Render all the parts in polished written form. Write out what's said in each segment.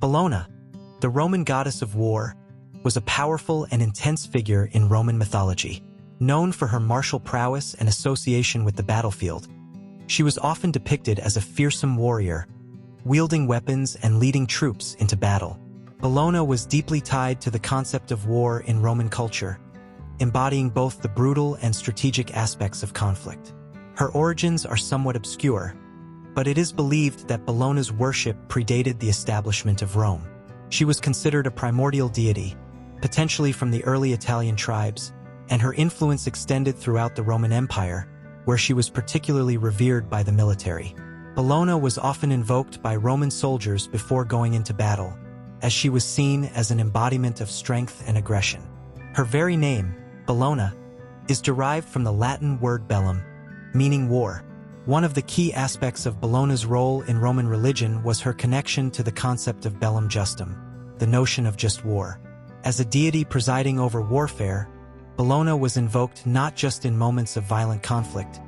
Bellona, the Roman goddess of war, was a powerful and intense figure in Roman mythology. Known for her martial prowess and association with the battlefield, she was often depicted as a fearsome warrior, wielding weapons and leading troops into battle. Bellona was deeply tied to the concept of war in Roman culture, embodying both the brutal and strategic aspects of conflict. Her origins are somewhat obscure, but it is believed that Bellona's worship predated the establishment of Rome. She was considered a primordial deity, potentially from the early Italian tribes, and her influence extended throughout the Roman Empire, where she was particularly revered by the military. Bellona was often invoked by Roman soldiers before going into battle, as she was seen as an embodiment of strength and aggression. Her very name, Bellona, is derived from the Latin word bellum, meaning war. One of the key aspects of Bellona's role in Roman religion was her connection to the concept of bellum justum, the notion of just war. As a deity presiding over warfare, Bellona was invoked not just in moments of violent conflict,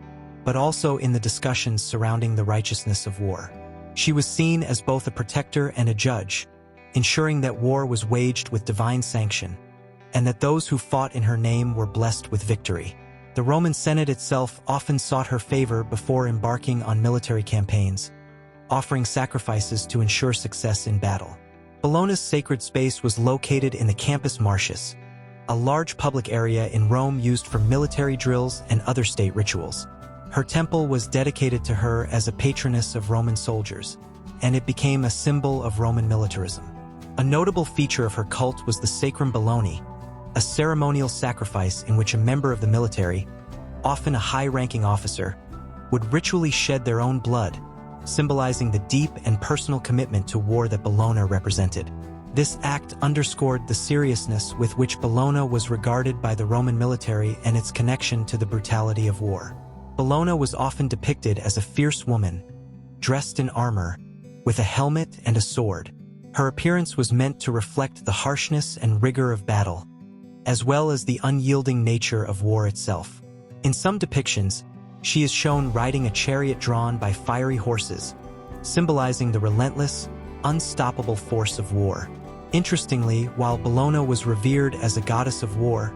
but also in the discussions surrounding the righteousness of war. She was seen as both a protector and a judge, ensuring that war was waged with divine sanction, and that those who fought in her name were blessed with victory. The Roman Senate itself often sought her favor before embarking on military campaigns, offering sacrifices to ensure success in battle. Bellona's sacred space was located in the Campus Martius, a large public area in Rome used for military drills and other state rituals. Her temple was dedicated to her as a patroness of Roman soldiers, and it became a symbol of Roman militarism. A notable feature of her cult was the Sacrum Belloni, a ceremonial sacrifice in which a member of the military, often a high-ranking officer, would ritually shed their own blood, symbolizing the deep and personal commitment to war that Bellona represented. This act underscored the seriousness with which Bellona was regarded by the Roman military and its connection to the brutality of war. Bellona was often depicted as a fierce woman, dressed in armor, with a helmet and a sword. Her appearance was meant to reflect the harshness and rigor of battle, as well as the unyielding nature of war itself. In some depictions, she is shown riding a chariot drawn by fiery horses, symbolizing the relentless, unstoppable force of war. Interestingly, while Bellona was revered as a goddess of war,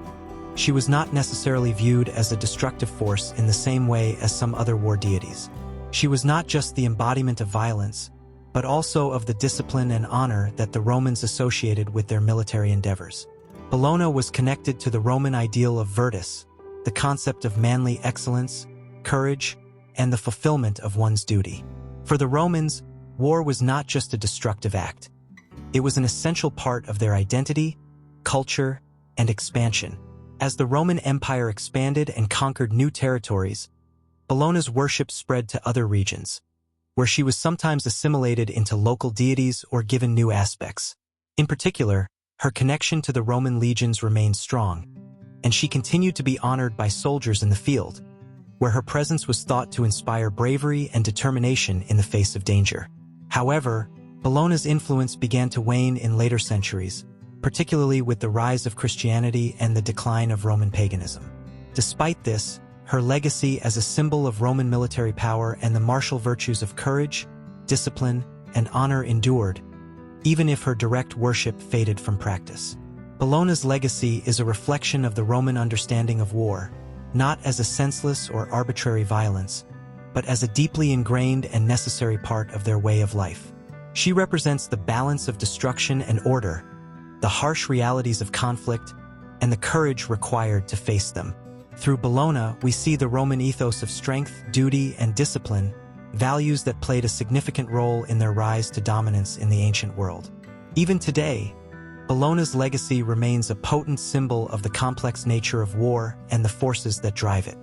she was not necessarily viewed as a destructive force in the same way as some other war deities. She was not just the embodiment of violence, but also of the discipline and honor that the Romans associated with their military endeavors. Bellona was connected to the Roman ideal of virtus, the concept of manly excellence, courage, and the fulfillment of one's duty. For the Romans, war was not just a destructive act. It was an essential part of their identity, culture, and expansion. As the Roman Empire expanded and conquered new territories, Bellona's worship spread to other regions, where she was sometimes assimilated into local deities or given new aspects. In particular, her connection to the Roman legions remained strong, and she continued to be honored by soldiers in the field, where her presence was thought to inspire bravery and determination in the face of danger. However, Bellona's influence began to wane in later centuries, particularly with the rise of Christianity and the decline of Roman paganism. Despite this, her legacy as a symbol of Roman military power and the martial virtues of courage, discipline, and honor endured, even if her direct worship faded from practice. Bellona's legacy is a reflection of the Roman understanding of war, not as a senseless or arbitrary violence, but as a deeply ingrained and necessary part of their way of life. She represents the balance of destruction and order, the harsh realities of conflict, and the courage required to face them. Through Bellona, we see the Roman ethos of strength, duty, and discipline, values that played a significant role in their rise to dominance in the ancient world. Even today, Bellona's legacy remains a potent symbol of the complex nature of war and the forces that drive it.